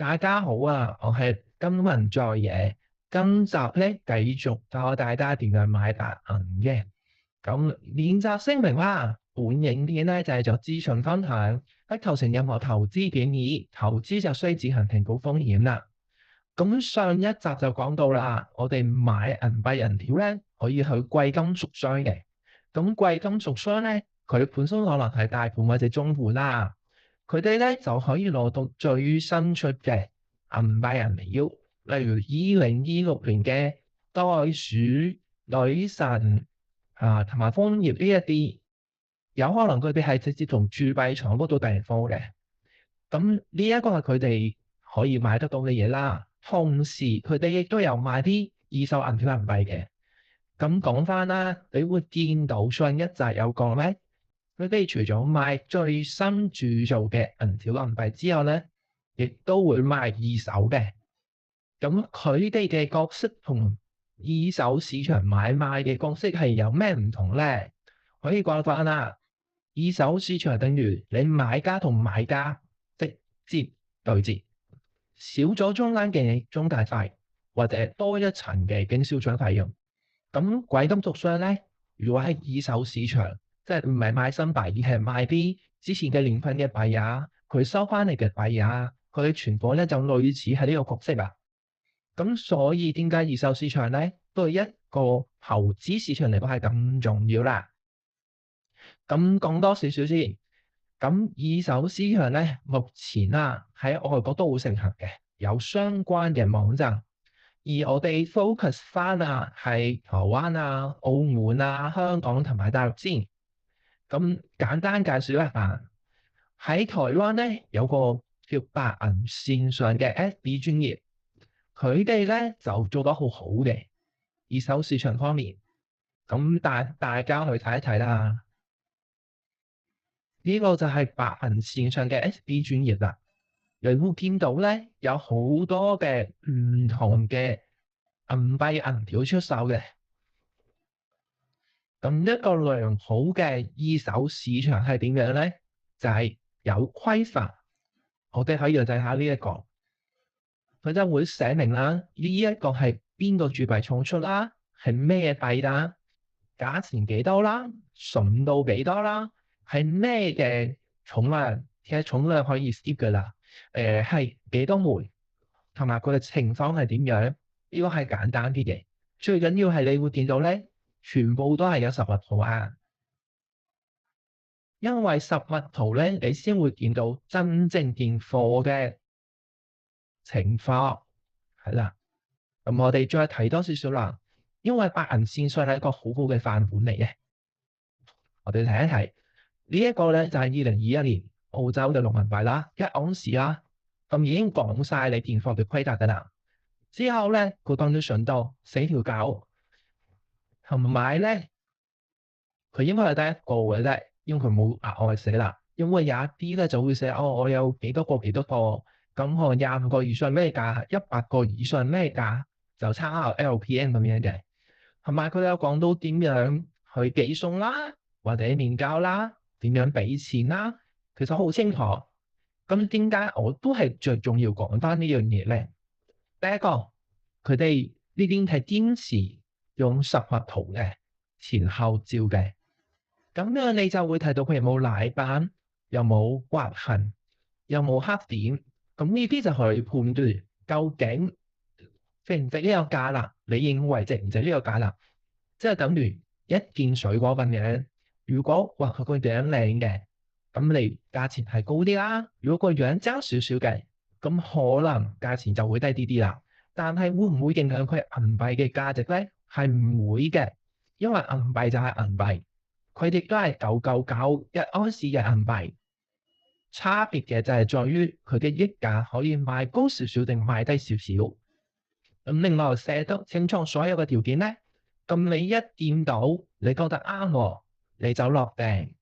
大家好啊，我係金文在野，今集咧繼續教大家點樣買大銀嘅。咁練習聲明啦，本影片咧就係做資訊分享，不構成任何投資建議，投資就需自行評估風險啦。咁上一集就講到啦，我哋買銀幣銀條咧可以去貴金屬商嘅。咁貴金屬商咧，佢本身可能係大盤或者中盤啦。佢哋咧就可以攞到最新出嘅銀幣銀條，例如2026年嘅袋鼠、女神同埋楓葉呢一啲，有可能佢哋係直接同鑄幣廠嗰度訂貨嘅。咁呢一個係佢哋可以買得到嘅嘢啦。同時佢哋亦都有賣啲二手銀條銀幣嘅。咁講翻啦，你會見到上一集有講咩？佢哋除咗賣最新鑄造嘅銀條銀幣之後咧，亦都會賣二手嘅。咁佢哋嘅角色同二手市場買賣嘅角色係有咩唔同咧？可以講翻啦，二手市場等於你買家同買家直接對接，少咗中間嘅中介費，或者多一層嘅經銷商費用。咁貴金屬商咧，如果係二手市場，即係唔係賣新幣，而係賣啲之前嘅年份嘅幣啊，佢收翻嚟嘅幣啊，佢嘅存貨咧就類似係呢個角色啊。咁所以點解二手市場咧對一個投資市場嚟講係咁重要啦？咁講多少少先。咁二手市場咧，目前喺外國都好盛行嘅，有相關嘅網站。而我哋 focus 翻係台灣澳門香港同埋大陸先。咁簡單介紹一下，喺台灣咧有個叫白銀線上嘅 FB 專頁，佢哋咧就做得好好嘅二手市場方面。咁大家去睇一睇啦。呢個就係白銀線上嘅 FB 專頁啦。你會見到咧有好多嘅唔同嘅銀幣銀條出售嘅。咁一個良好嘅二手市場係點樣咧？就係有規範。我哋可以睇下呢一個，佢就會寫明啦，呢一個係邊個鑄幣廠出啦，係咩幣啦，價錢幾多啦，純度幾多啦，係咩嘅重量，其實重量可以 skip 噶啦。係幾多枚，同埋佢嘅情況係點樣？呢個係簡單啲嘅。最緊要係你會見到咧，全部都係有實物圖啊。因為實物圖咧，你先會見到真正件貨嘅情況，係啦。咁我哋再睇多少少啦。因為白銀線上係一個好好嘅範本嚟嘅，我哋睇一睇呢一個咧就係2021年澳洲嘅農民幣啦，1盎司啦。咁已經講晒你件貨嘅規格㗎啦。之後咧，佢講咗順道4條狗，同埋咧佢應該係得一個嘅啫，因為佢冇額外寫啦。因為有一啲咧就會寫我有幾多個幾多個，咁可能25個以上咩價，100個以上咩價，就參考 LPM 咁樣嘅。同埋佢有講到點樣去寄送啦，或者面交啦，點樣俾錢啦，其實好清楚。咁點解我都係最重要講翻呢樣嘢咧？第一個，佢哋呢邊係堅持用實物圖嘅前後照嘅，咁樣你就會睇到佢有冇奶斑，有冇刮痕，有冇黑點，咁呢啲就可以判斷究竟值唔值呢個價啦。你認為值唔值呢個價啦？即係等於一件水果咁樣，如果佢個樣靚嘅，咁你價錢係高啲啦。如果個樣爭少少嘅，咁可能價錢就會低啲啲啦。但係會唔會影響佢銀幣嘅價值咧？係唔會嘅，因為銀幣就係銀幣，佢哋都係9991盎司嘅銀幣。差別嘅就係在於佢嘅溢價可以賣高少少定賣低少少。咁另外寫得清楚所有嘅條件咧，咁你一見到你覺得啱，你就落訂，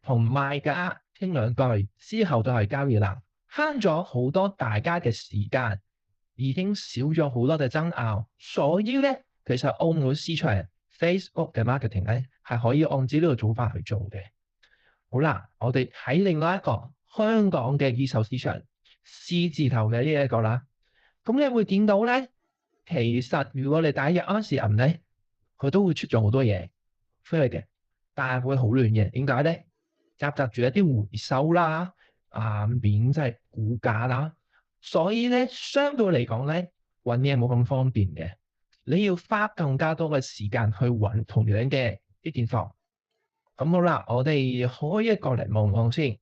同賣家傾兩句之後就係交易啦，慳咗好多大家嘅時間，已經少咗好多嘅爭拗。所以咧，其實澳門市場 Facebook 嘅 marketing 咧係可以按照呢個做法去做嘅。好啦，我哋喺另外一個香港嘅二手市場， C 字頭嘅呢一個啦。咁你會見到咧，其實如果你打日安士銀咧，佢都會出咗好多嘢出嚟嘅，但係會好亂嘅。點解咧？夾雜住一啲回收啦、免即係估價啦，所以咧相對嚟講咧揾嘢冇咁方便嘅。你要花更加多嘅時間去揾同樣嘅一件貨。咁好啦，我哋開一個嚟望望先。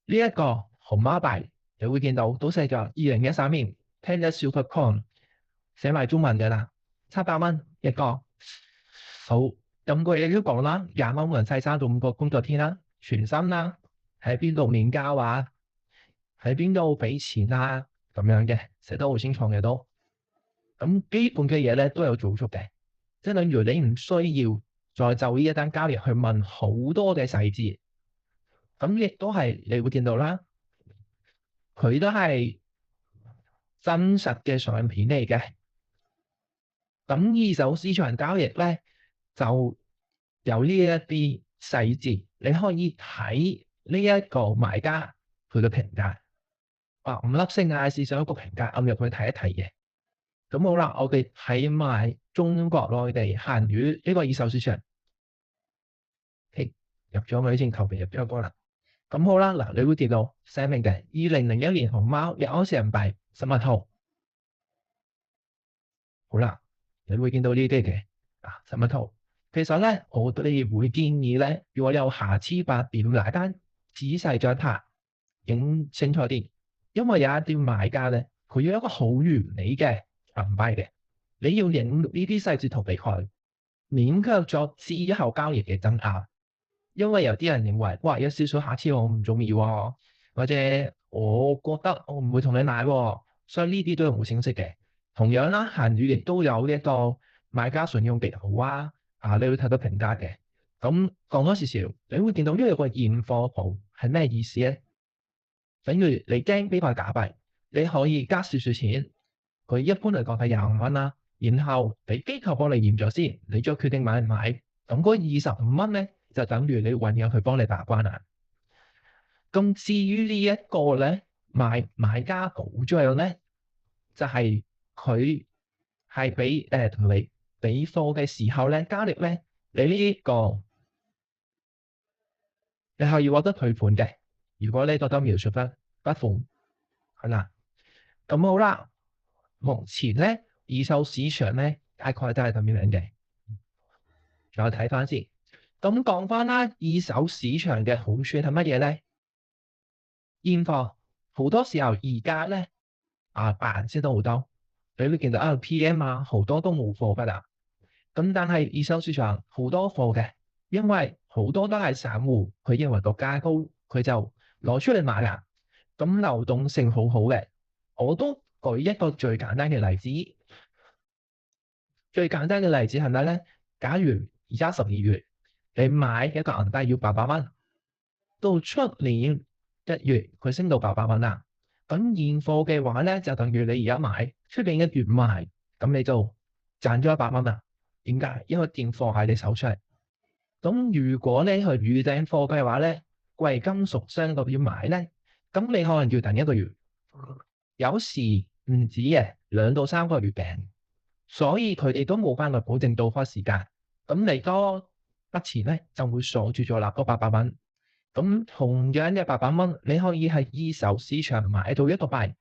呢一個紅馬幣，你會見到都寫咗2013年10 Silver Coin，寫埋中文嘅啦，700蚊一個。好，咁佢亦都講啦，20蚊人細3到5個工作天啦，全新啦，喺邊度面交啊？喺邊度俾錢啊？咁樣嘅寫得好清楚嘅都。咁基本嘅嘢咧都有做足嘅，即係例如你唔需要再就呢一單交易去問好多嘅細節。咁亦都係你會見到啦，佢都係真實嘅相片嚟嘅。咁二手市場交易咧就有呢一啲細節，你可以睇呢一個買家佢嘅評價。5粒星啊，試上一個評價，按入去睇一睇嘅。咁好啦，我哋睇埋中國內地閒魚呢個二手市場，入咗咪先，頭皮入咗個啦。咁好啦，嗱，你會見到寫明嘅2001年熊貓日安士人民幣實物圖。好啦，你會見到呢啲嘅實物圖。其實咧，我哋會建議咧，如果有瑕疵白點買單，仔細再拍，影清楚啲。因為有一啲買家咧，佢要一個好完美嘅銀幣嘅，你要影呢啲細節圖俾佢，免卻咗之後交易嘅爭拗。因為有啲人認為，哇，有少少瑕疵我唔中意喎，或者我覺得我唔會同你買喎，所以呢啲都係好清晰嘅。同樣啦，閒魚亦都有呢一個買家信用極好啊，你會睇到評價嘅。咁講多少少，你會見到呢個現貨圖係咩意思咧？等於你驚俾塊假幣，你可以加少少錢，佢一般嚟講係25蚊啦，然後俾機構幫你驗咗先，你再決定買唔買。咁嗰25蚊咧，就等於你揾人去幫你把關啦。咁至於呢一個咧，買家保障咧，就係佢係俾同你俾貨嘅時候咧，交易咧，你呢個你係要獲得退款嘅。如果你覺得描述得不符，係啦，咁好啦。目前咧，二手市場咧大概都係咁樣嘅。再睇翻先，咁講翻啦，二手市場嘅好處係乜嘢咧？現貨好多時候而家咧白色都好多，你會見到PM 好多都冇貨㗎啦。咁但係二手市場好多貨嘅，因為好多都係散戶，佢認為個價高，佢就攞出嚟賣啦。咁流動性好好嘅，我都舉一個最簡單嘅例子。最簡單嘅例子係咩咧？假如而家12月，你買一個銀幣要800蚊，到出年1月佢升到800蚊啦。咁現貨嘅話咧，就等於你而家買，出年1月賣，咁你就賺咗100蚊啦。點解？因為現貨喺你手出嚟。咁如果你去預訂貨嘅話咧，貴金屬商嗰邊買咧，咁你可能要等1個月，有時唔止嘅2到3個月訂。所以佢哋都冇辦法保證到貨時間，咁你嗰筆錢咧就會鎖住咗啦，嗰800蚊。咁同樣嘅800蚊，你可以喺二手市場買到一個幣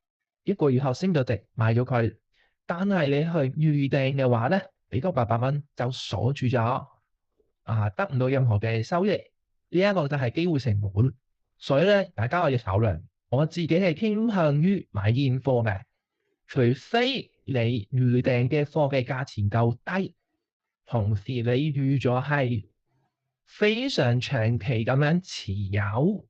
，1個月後升咗值賣咗佢。但係你去預訂嘅話咧，你嗰800蚊就鎖住咗，得唔到任何嘅收益。呢一個就係機會成本。所以咧，大家可以考量。我自己係傾向於買現貨嘅，除非你預訂嘅貨嘅價錢夠低，同時你預咗係非常長期咁樣持有，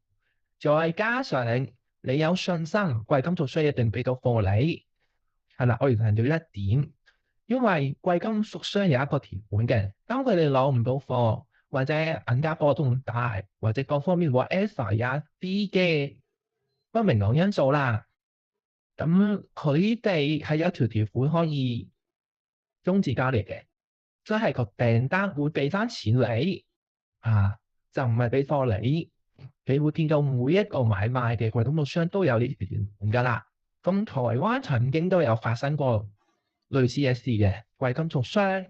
再加上你有信心貴金屬商一定俾到貨你，係啦，我要強調一點，因為貴金屬商有一個條款嘅，當佢哋攞唔到貨，或者銀價波動大，或者各方面whatever有一啲嘅不明朗因素啦。咁佢哋係有一條款可以終止交易嘅，即係個訂單會俾翻錢你，就唔係俾貨你。你會見到每一個買賣嘅櫃桶到商都有呢條原本㗎啦。咁台灣曾經都有發生過類似嘅事嘅，貴金屬商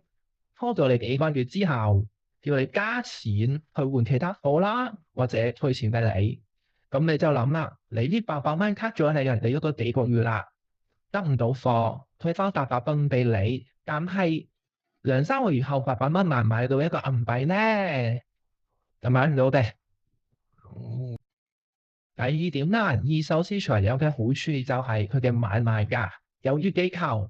拖咗你幾個月之後，叫你加錢去換其他貨啦，或者退錢俾你。咁你就諗啦，你啲800蚊 cut 咗係人哋嗰個幾個月啦，得唔到貨，退翻800蚊俾你，但係2、3個月後800蚊買唔買到一個銀幣呢？就買唔到嘅。第二點啦，二手市場有嘅好處就係佢嘅買賣價有於機構，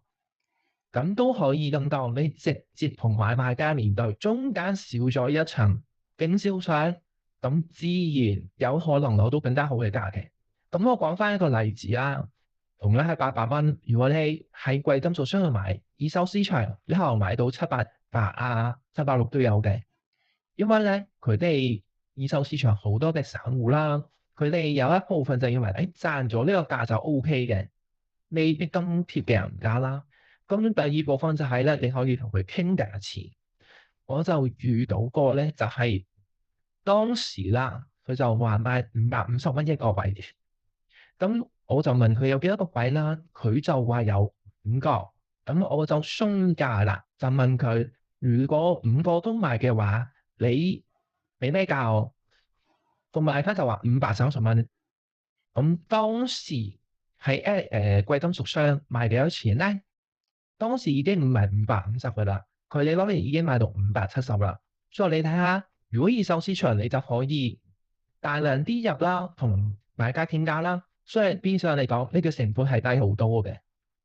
咁都可以咁當你直接同買賣家面對，中間少咗一層經銷商，咁自然有可能攞到更加好嘅價嘅。咁我講翻一個例子啦，同樣係800蚊，如果你喺貴金屬商去買，二手市場你可能買到780啊、760都有嘅，因為咧佢哋二手市場好多嘅散戶啦。佢哋有一部分就認為，賺咗呢個價就 OK 嘅，未必咁貼嘅人價啦。咁第二部分就係咧，你可以同佢傾價錢。我就遇到過咧，就係當時啦，佢就話賣550蚊一個位嘅。咁我就問佢有幾多個位啦，佢就話有5個。咁我就鬆價啦，就問佢如果5個都賣嘅話，你俾咩價我？個賣家就話530蚊。咁當時喺貴金屬商賣幾多錢咧？當時已經唔係550嘅啦，佢哋攞嚟已經賣到570啦。所以你睇下，如果二手市場你就可以大量啲入啦，同買家傾價啦。所以變相嚟講，呢個成本係低好多嘅，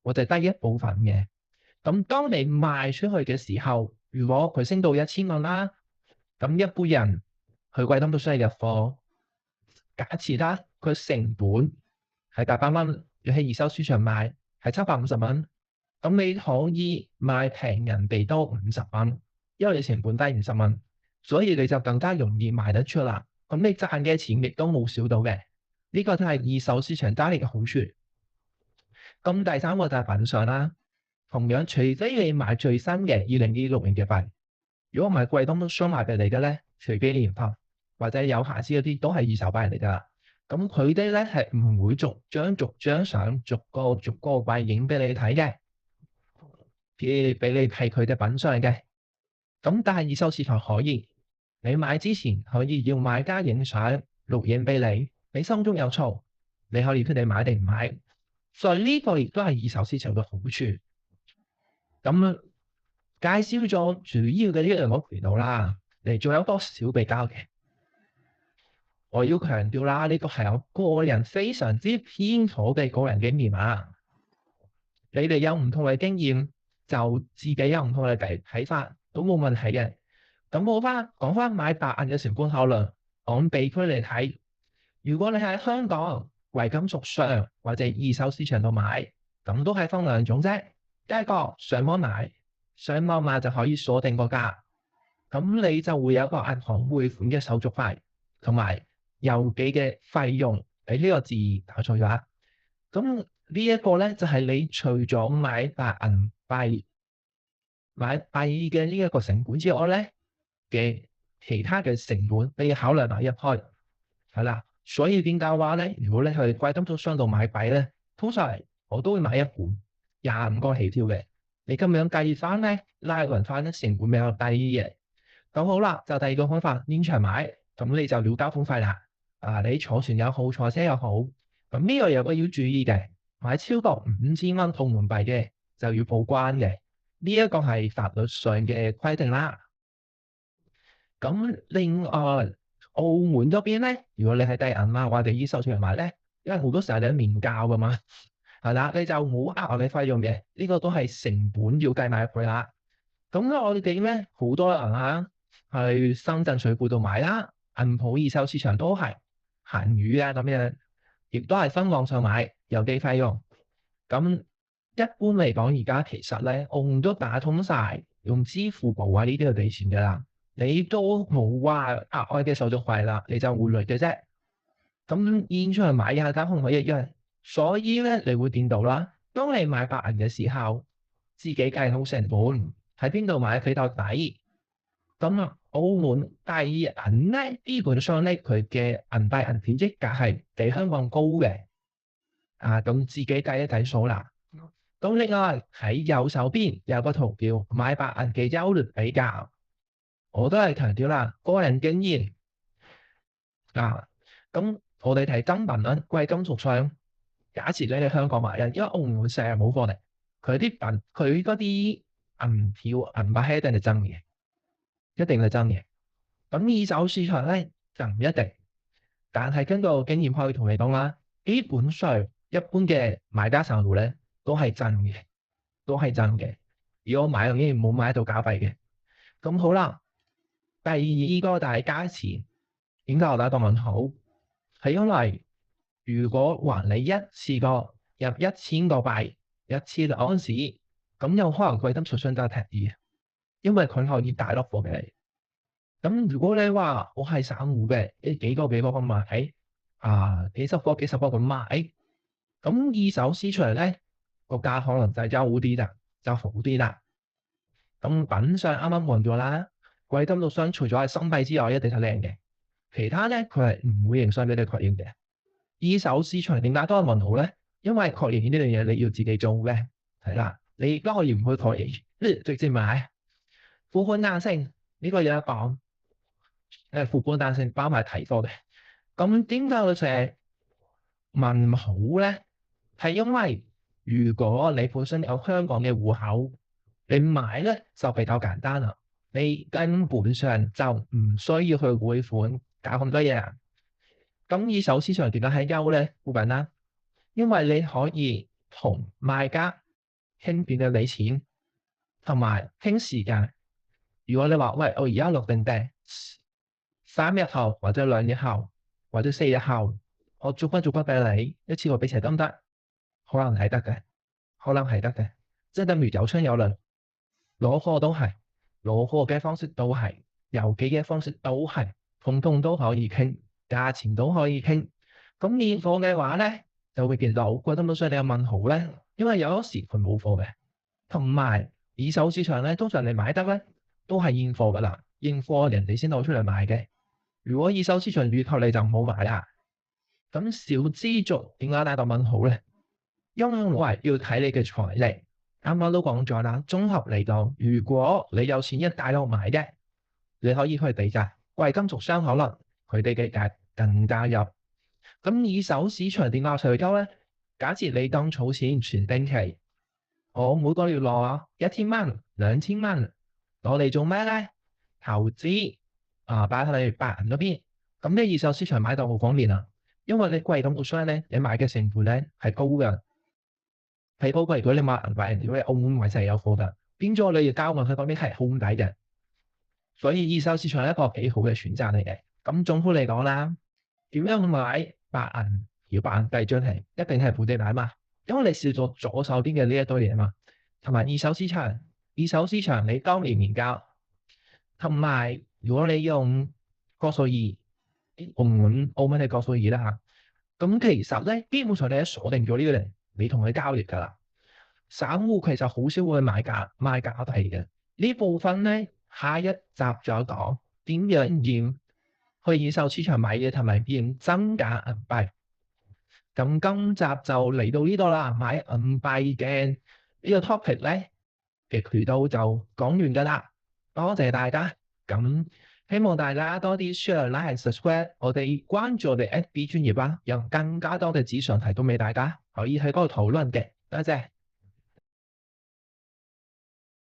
我就低一部分嘅。咁當你賣出去嘅時候，如果佢升到1000蚊啦，咁一般人去貴金屬商入貨。假設啦，佢成本係800蚊，要喺二手市場賣係750蚊，咁你可以賣平人哋多50蚊，因為你成本低50蚊，所以你就更加容易賣得出啦。咁你賺嘅錢亦都冇少到嘅，呢個都係二手市場帶嚟嘅好處。咁第三個就係品相啦，同樣除非你買最新嘅2026年嘅幣，如果唔係貴金屬商賣俾你嘅咧，隨機連拍或者有瑕疵嗰啲都係二手幣嚟㗎啦。咁佢哋咧係唔會逐張相逐個幣影俾你睇嘅，俾你睇佢嘅品相嘅。咁但係二手市場可以，你買之前可以要買家影相錄影俾你，你心中有數，你可以決定買定唔買。所以呢個亦都係二手市場嘅好處。咁介紹咗主要嘅呢兩個渠道啦，嚟仲有多少比較嘅。我要強調啦，呢個係我個人非常之偏頗嘅個人經驗啊！你哋有唔同嘅經驗，就自己有唔同嘅睇法都冇問題嘅。咁我講翻買白銀嘅成本考量，按地區嚟睇，如果你喺香港貴金屬商或者二手市場度買，咁都係分兩種啫。第一個上網買就可以鎖定個價，咁你就會有個銀行匯款嘅手續費同埋郵寄嘅費用，喺呢個字打錯咗。咁呢一個咧就係你除咗買白銀幣嘅呢一個成本之外咧嘅其他嘅成本，你要考慮埋入去，係啦。所以點解話咧？如果你去貴金屬商度買幣咧，通常我都會買一本25個起跳嘅。你咁樣計翻咧，拉勻翻咧成本比較低嘅。咁好啦，就第二個方法，現場買，咁你就料交通費啦。你坐船又好，坐車又好，咁呢個有個要注意嘅，買超過5000蚊澳門幣嘅就要報關嘅，呢一個係法律上嘅規定啦。咁另外澳門嗰邊咧，如果你係低銀啊或者二手市場買咧，因為好多時候你都面交噶嘛，係啦，你就冇額外嘅費用嘅，呢個都係成本要計埋入去啦。咁我哋咧好多人去深圳水庫度買啦，銀鋪二手市場都係閒魚啊咁樣，亦都係分網上買，郵寄費用。咁一般嚟講，而家其實咧，澳門都打通晒，用支付寶啊呢啲去俾錢㗎啦，你都冇話額外嘅手續費啦，你就匯率嘅啫。咁現出嚟買嘅交通費一樣，所以咧你會見到啦，當你買白銀嘅時候，自己計好成本，喺邊度買比較抵。咁啊，澳門第一銀咧，基本上咧佢嘅銀幣銀片質價係比香港高嘅。咁自己計一計數啦。咁另外喺右手邊有個圖表買白銀嘅優劣比較，我都係強調啦，個人經驗咁我哋睇金品啦，貴金屬商，假設你喺香港買，因為澳門成日冇貨嚟，佢嗰啲銀票銀幣係一定係真嘅，一定係真嘅。咁二手市場咧就唔一定，但係根據我經驗可以同你講啦，基本上一般嘅買家散戶咧都係真嘅，都係真嘅。如果買已經冇買到假幣嘅，咁好啦。第二個大價錢點解我打個問號？係因為如果話你一次過入1000個幣一次兩時，咁有可能貴金屬商家踢議，因為佢可以大粒貨俾你。咁如果你話我係散戶嘅，幾個咁買，幾十個咁買，咁二手市場咧個價可能就優啲啦，就好啲啦。咁品相啱啱講咗啦，貴金屬商除咗係新幣之外，一定係靚嘅，其他咧佢係唔會影相俾你確認嘅。二手市場點解多人問號咧？因為確認呢樣嘢你要自己做嘅，係啦，你都可以唔去確認，直接買。付款彈性呢個有得講，付款彈性包埋提貨嘅。咁點解我成日問號咧？係因為如果你本身有香港嘅戶口，你買咧就比較簡單啦。你根本上就唔需要去匯款搞咁多嘢。咁二手市場點解係優咧？股份啦，因為你可以同賣家傾點嘅俾錢，同埋傾時間。如果你話喂，我而家落定訂3日後或者2日後或者4日後，我逐筆俾你一次過俾齊得唔得？可能係得嘅，可能係得嘅，即係等於有商有量，攞貨都係，攞貨嘅方式都係，郵寄嘅方式都係，通通都可以傾，價錢都可以傾。咁現貨嘅話咧，就會見到貴金屬商你有問號咧，因為有時佢冇貨嘅，同埋二手市場咧，通常你買得咧都係現貨噶啦，現貨人哋先攞出嚟賣嘅。如果二手市場預購你就唔好買啦。咁小資族點解帶到問號咧？因為要睇你嘅財力，啱啱都講咗啦。綜合嚟講，如果你有錢一大碌買嘅，你可以去比價，貴金屬商可能佢哋嘅價更加入。咁二手市場點解上去高咧？假設你當儲錢存定期，我每個月攞1000蚊、2000蚊，攞嚟做咩咧？投資擺喺白銀嗰邊。咁你二手市場買到好方便啊，因為你貴金屬商咧，你買嘅成本咧係高嘅。係高過如果你買銀幣，如果你澳門位就係有貨㗎，變咗你要交運去嗰邊係好抵嘅，所以二手市場係一個幾好嘅選擇嚟嘅。咁總括嚟講啦，點樣買白銀？要白銀計張係一定係本地買嘛，因為你試咗左手邊嘅呢一堆嘢啊嘛，同埋二手市場，你當年年交，同埋如果你用個數二，澳門係個數二啦嚇，咁其實咧基本上你一鎖定咗呢個人。你同佢交易㗎啦，散戶其實好少會買假幣嘅。呢部分咧，下一集再講點樣驗去二手市場買嘢同埋驗真假銀幣。咁今集就嚟到呢度啦，買銀幣嘅呢個 topic 咧嘅渠道就講完㗎啦。多謝大家，咁希望大家多啲 share、like、subscribe，我哋關注我哋 FB 專頁啦，有更加多嘅資訊提供俾大家，可以喺嗰度討論嘅。多謝。